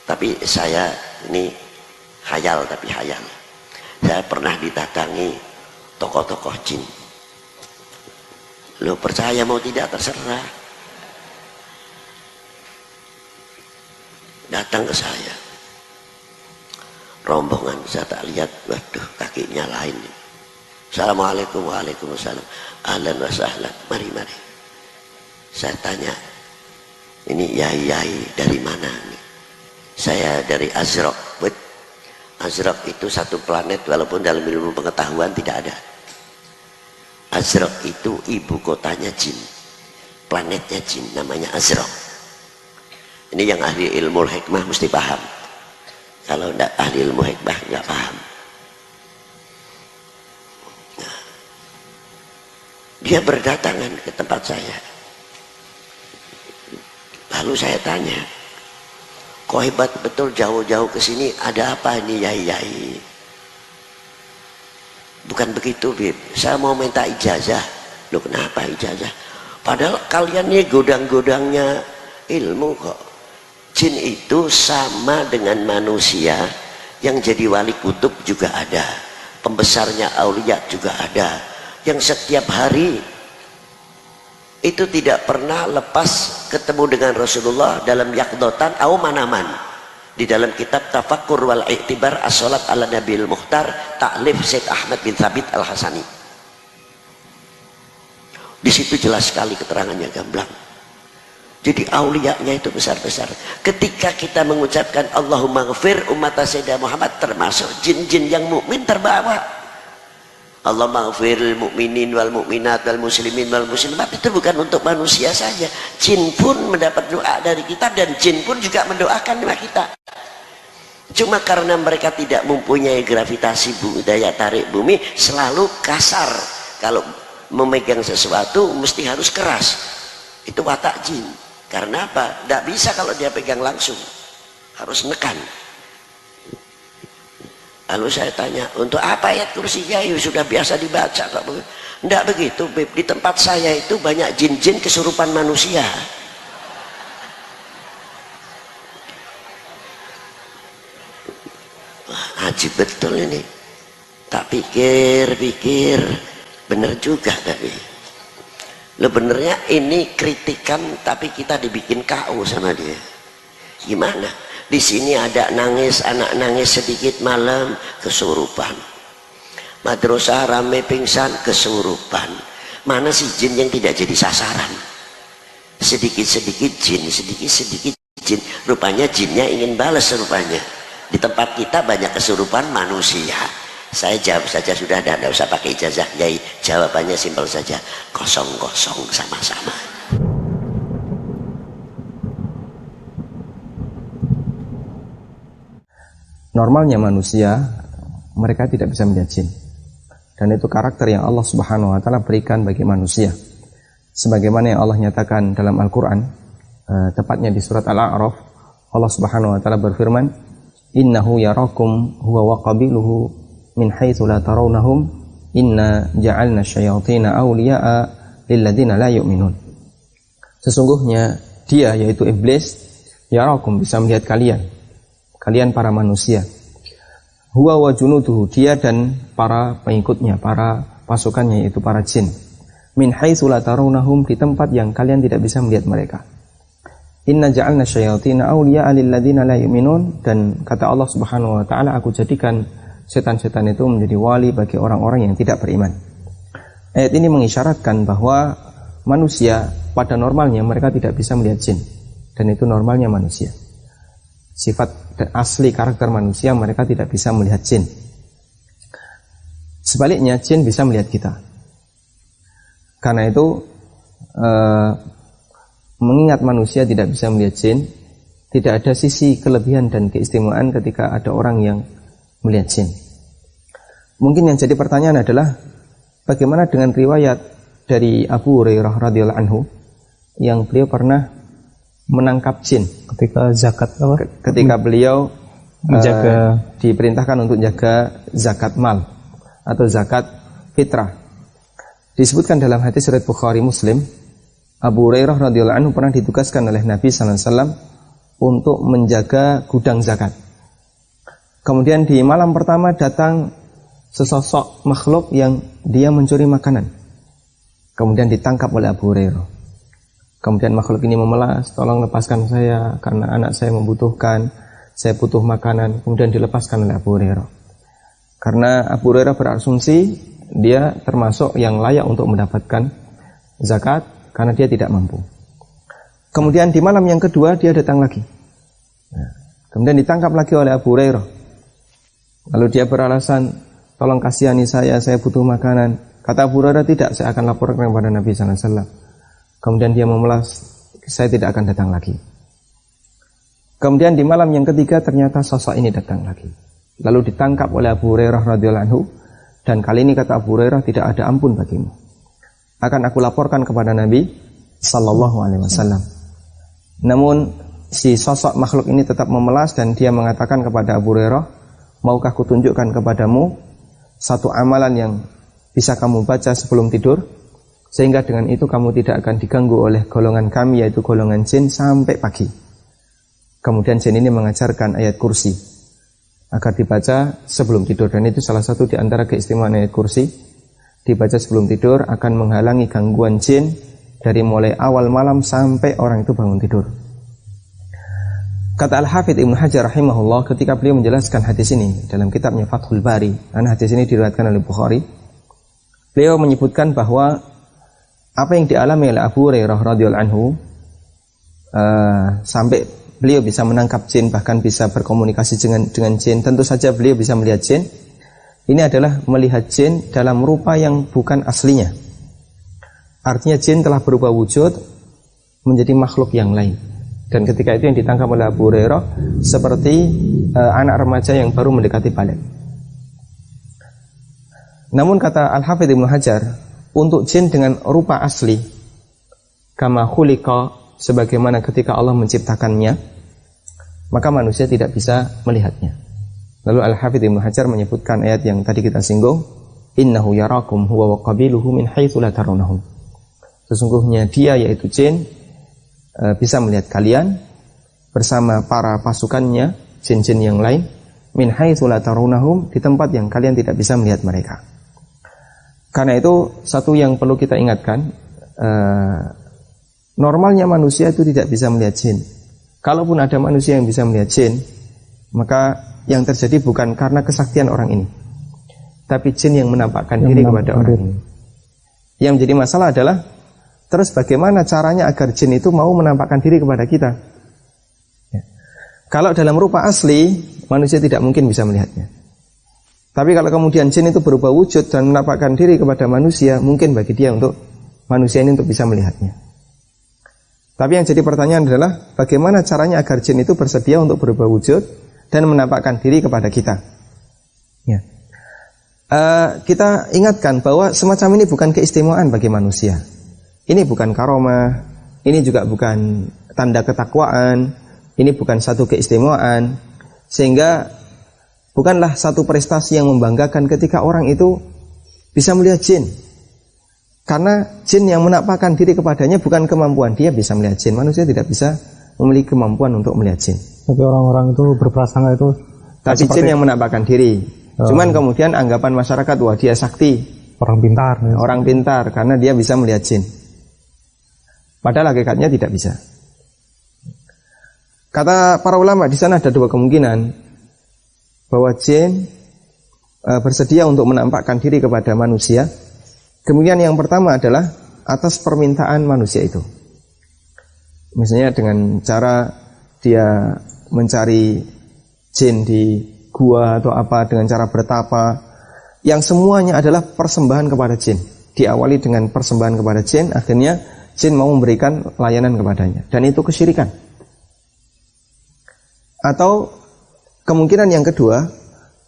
Tapi saya ini hayal, tapi hayal. Saya pernah didatangi tokoh-tokoh jin. Lo percaya mau tidak terserah. Datang ke saya. Rombongan, saya tak lihat, waduh kakinya lain. Assalamualaikum, waalaikumsalam. Ahlan wa sahlan, mari. Saya tanya, ini yai-yai dari mana nih? Saya dari Azraq. Azraq itu satu planet, walaupun dalam ilmu pengetahuan tidak ada. Azraq itu ibu kotanya jin, planetnya jin, namanya Azraq. Ini yang ahli ilmu hikmah mesti paham. Kalau tidak ahli ilmu hikmah nggak paham. Nah, dia berdatangan ke tempat saya. Lalu saya tanya, kok hebat betul jauh-jauh ke sini, ada apa ini yai-yai? Bukan begitu, Bib. Saya mau minta ijazah. Loh, kenapa ijazah? Padahal kalian ini godang-godangnya ilmu kok. Jin itu sama dengan manusia, yang jadi wali kutub juga ada, pembesarnya aulia juga ada, yang setiap hari itu tidak pernah lepas ketemu dengan Rasulullah dalam yaqdotan au manaman. Di dalam kitab Tafakkur wal I'tibar As-Salat ala Nabil Mukhtar, ta'lif Syekh Ahmad bin Thabit Al-Hasani. Di situ jelas sekali keterangannya, gamblang. Jadi auliyanya itu besar-besar. Ketika kita mengucapkan Allahumma ghafir umat Sayyidina Muhammad, termasuk jin-jin yang mukmin terbawa. Allahumma ghafir mu'minin wal mu'minat wal muslimin wal muslimat, itu bukan untuk manusia saja. Jin pun mendapat doa dari kita, dan jin pun juga mendoakan doa kita. Cuma karena mereka tidak mempunyai gravitasi bumi, daya tarik bumi, selalu kasar. Kalau memegang sesuatu mesti harus keras. Itu watak jin. Karena apa? Tidak bisa kalau dia pegang langsung, harus nekan. Lalu saya tanya, untuk apa ayat kursi? Ya sudah biasa dibaca. Tidak begitu, Beb. Di tempat saya itu banyak jin-jin kesurupan manusia. Wah, ajib betul ini. Tak pikir-pikir, benar juga tapi. Lo benernya ini kritikan, tapi kita dibikin KO sama dia. Gimana? Di sini ada nangis, anak nangis sedikit malam, kesurupan. Madrasah rame pingsan, kesurupan. Mana sih jin yang tidak jadi sasaran? Sedikit-sedikit jin, sedikit-sedikit jin. Rupanya jinnya ingin balas rupanya. Di tempat kita banyak kesurupan manusia. Saya jawab saja sudah, tidak usah pakai ijazah, Yai. Jawabannya simpel saja, kosong-kosong sama-sama. Normalnya manusia, mereka tidak bisa melihat jin. Dan itu karakter yang Allah Subhanahu wa Ta'ala berikan bagi manusia. Sebagaimana yang Allah nyatakan dalam Al-Quran, tepatnya di surat Al-A'raf, Allah Subhanahu wa Ta'ala berfirman, innahu yarakum huwa wa qabiluhu min haitsu la tarawnahum inna ja'alna syayatina awliya'a lilladzina la yu'minun. Sesungguhnya dia, yaitu iblis, yarakum, bisa melihat kalian para manusia. Huwa wa junuduhu, dia dan para pengikutnya, para pasukannya, yaitu para jin. Min haitsu la tarawnahum, di tempat yang kalian tidak bisa melihat mereka. Inna ja'alna syayatina awliya'a lilladzina la yu'minun, dan kata Allah Subhanahu wa Ta'ala, aku jadikan setan-setan itu menjadi wali bagi orang-orang yang tidak beriman. Ayat ini mengisyaratkan bahwa manusia pada normalnya mereka tidak bisa melihat jin, dan itu normalnya manusia. Sifat asli karakter manusia, mereka tidak bisa melihat jin. Sebaliknya, jin bisa melihat kita. Karena itu mengingat manusia tidak bisa melihat jin, tidak ada sisi kelebihan dan keistimewaan ketika ada orang yang melihat jin. Mungkin yang jadi pertanyaan adalah, bagaimana dengan riwayat dari Abu Hurairah radhiyallahu anhu yang beliau pernah menangkap jin ketika zakat apa? Ketika beliau diperintahkan untuk jaga zakat mal atau zakat fitrah. Disebutkan dalam hadis riwayat Bukhari Muslim, Abu Hurairah radhiyallahu anhu pernah ditugaskan oleh Nabi sallallahu alaihi wasallam untuk menjaga gudang zakat. Kemudian di malam pertama datang sesosok makhluk yang dia mencuri makanan. Kemudian ditangkap oleh Abu Hurairah. Kemudian makhluk ini memelas, tolong lepaskan saya karena anak saya membutuhkan, saya butuh makanan. Kemudian dilepaskan oleh Abu Hurairah. Karena Abu Hurairah berasumsi dia termasuk yang layak untuk mendapatkan zakat karena dia tidak mampu. Kemudian di malam yang kedua dia datang lagi. Kemudian ditangkap lagi oleh Abu Hurairah. Lalu dia beralasan, tolong kasihani saya butuh makanan. Kata Abu Hurairah, tidak, saya akan laporkan kepada Nabi sallallahu alaihi wasallam. Kemudian dia memelas, saya tidak akan datang lagi. Kemudian di malam yang ketiga ternyata sosok ini datang lagi. Lalu ditangkap oleh Abu Hurairah radhiyallahu anhu, dan kali ini kata Abu Hurairah, tidak ada ampun bagimu. Akan aku laporkan kepada Nabi sallallahu alaihi wasallam. Namun si sosok makhluk ini tetap memelas dan dia mengatakan kepada Abu Hurairah, maukah kutunjukkan kepadamu satu amalan yang bisa kamu baca sebelum tidur, sehingga dengan itu kamu tidak akan diganggu oleh golongan kami, yaitu golongan jin, sampai pagi. Kemudian jin ini mengajarkan ayat kursi agar dibaca sebelum tidur, dan itu salah satu di antara keistimewaan ayat kursi. Dibaca sebelum tidur akan menghalangi gangguan jin dari mulai awal malam sampai orang itu bangun tidur. Kata Al-Hafidz Ibnu Hajar rahimahullah ketika beliau menjelaskan hadis ini dalam kitabnya Fathul Bari, karena hadis ini diriwayatkan oleh Bukhari, beliau menyebutkan bahwa apa yang dialami oleh Abu Hurairah radhiyallahu anhu sampai beliau bisa menangkap jin, bahkan bisa berkomunikasi dengan jin, tentu saja beliau bisa melihat jin. Ini adalah melihat jin dalam rupa yang bukan aslinya. Artinya jin telah berubah wujud menjadi makhluk yang lain. Dan ketika itu yang ditangkap oleh Abu Hurairah seperti anak remaja yang baru mendekati balik. Namun kata Al-Hafidz Ibnu Hajar, untuk jin dengan rupa asli, kama khuliqa, sebagaimana ketika Allah menciptakannya, maka manusia tidak bisa melihatnya. Lalu Al-Hafidz Ibnu Hajar menyebutkan ayat yang tadi kita singgung, innahu yarakum huwa wa qabiluhu min haitsu la tarawnahum. Sesungguhnya dia, yaitu jin, bisa melihat kalian bersama para pasukannya, jin-jin yang lain, min haitsu la tarawnahum, di tempat yang kalian tidak bisa melihat mereka. Karena itu satu yang perlu kita ingatkan, normalnya manusia itu tidak bisa melihat jin. Kalaupun ada manusia yang bisa melihat jin, maka yang terjadi bukan karena kesaktian orang ini, tapi jin yang menampakkan diri kepada orang ini. Yang menjadi masalah adalah, terus bagaimana caranya agar jin itu mau menampakkan diri kepada kita? Ya. Kalau dalam rupa asli, manusia tidak mungkin bisa melihatnya. Tapi kalau kemudian jin itu berubah wujud dan menampakkan diri kepada manusia, mungkin bagi dia untuk manusia ini untuk bisa melihatnya. Tapi yang jadi pertanyaan adalah, bagaimana caranya agar jin itu bersedia untuk berubah wujud dan menampakkan diri kepada kita? Ya. Kita ingatkan bahwa semacam ini bukan keistimewaan bagi manusia. Ini bukan karomah, ini juga bukan tanda ketakwaan, ini bukan satu keistimewaan, sehingga bukanlah satu prestasi yang membanggakan ketika orang itu bisa melihat jin. Karena jin yang menampakkan diri kepadanya bukan kemampuan dia bisa melihat jin. Manusia tidak bisa memiliki kemampuan untuk melihat jin. Tapi orang-orang itu berprasangka itu. Tapi jin yang menampakkan diri. Cuman kemudian anggapan masyarakat, wah dia sakti, orang pintar. Ya. Orang pintar karena dia bisa melihat jin. Padahal hakikatnya tidak bisa. Kata para ulama di sana ada dua kemungkinan, bahwa jin bersedia untuk menampakkan diri kepada manusia. Kemungkinan yang pertama adalah atas permintaan manusia itu. Misalnya dengan cara dia mencari jin di gua atau apa, dengan cara bertapa, yang semuanya adalah persembahan kepada jin. Diawali dengan persembahan kepada jin, akhirnya jin mau memberikan layanan kepadanya, dan itu kesyirikan. Atau kemungkinan yang kedua,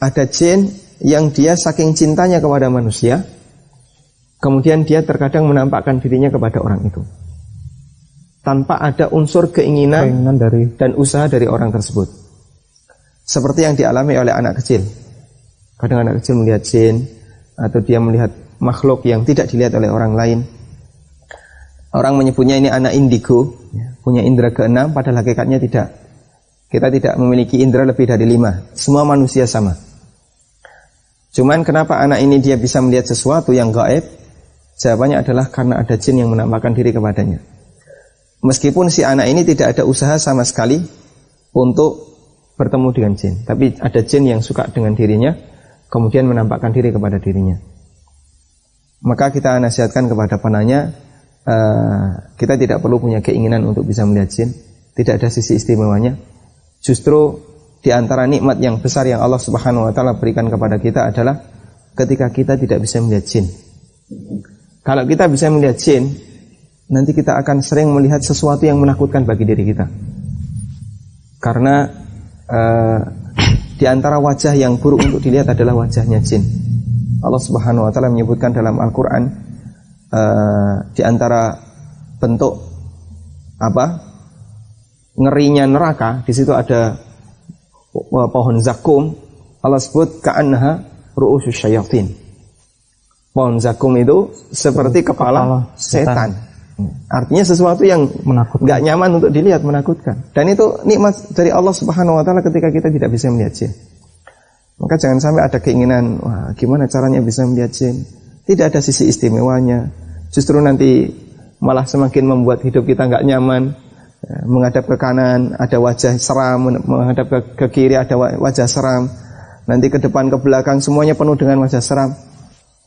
ada jin yang dia saking cintanya kepada manusia, kemudian dia terkadang menampakkan dirinya kepada orang itu tanpa ada unsur keinginan dan usaha dari orang tersebut. Seperti yang dialami oleh anak kecil. Kadang anak kecil melihat jin, atau dia melihat makhluk yang tidak dilihat oleh orang lain. Orang menyebutnya ini anak indigo, punya indera keenam, padahal hakikatnya tidak. Kita tidak memiliki indera lebih dari 5. Semua manusia sama. Cuman kenapa anak ini dia bisa melihat sesuatu yang gaib? Jawabannya adalah karena ada jin yang menampakkan diri kepadanya. Meskipun si anak ini tidak ada usaha sama sekali untuk bertemu dengan jin, tapi ada jin yang suka dengan dirinya, kemudian menampakkan diri kepada dirinya. Maka kita nasihatkan kepada penanya, kita tidak perlu punya keinginan untuk bisa melihat jin. Tidak ada sisi istimewanya. Justru di antara nikmat yang besar yang Allah Subhanahu wa taala berikan kepada kita adalah ketika kita tidak bisa melihat jin. Kalau kita bisa melihat jin, nanti kita akan sering melihat sesuatu yang menakutkan bagi diri kita. Karena di antara wajah yang buruk untuk dilihat adalah wajahnya jin. Allah Subhanahu wa taala menyebutkan dalam Al-Qur'an, di antara bentuk ngerinya neraka, di situ ada pohon zakum. Allah sebut ka'annaha ru'usus syayatin. Pohon zakum itu seperti kepala setan. Artinya sesuatu yang nggak nyaman untuk dilihat, menakutkan. Dan itu nikmat dari Allah Subhanahu wa taala ketika kita tidak bisa melihat jin. Maka jangan sampai ada keinginan, wah gimana caranya bisa melihat jin? Tidak ada sisi istimewanya. Justru nanti malah semakin membuat hidup kita nggak nyaman. Menghadap ke kanan ada wajah seram, menghadap ke kiri ada wajah seram, nanti ke depan ke belakang semuanya penuh dengan wajah seram.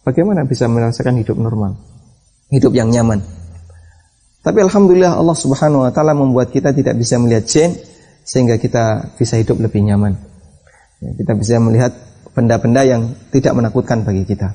Bagaimana bisa merasakan hidup normal, hidup yang nyaman? Tapi alhamdulillah Allah Subhanahu wa taala membuat kita tidak bisa melihat jin, sehingga kita bisa hidup lebih nyaman. Kita bisa melihat benda-benda yang tidak menakutkan bagi kita.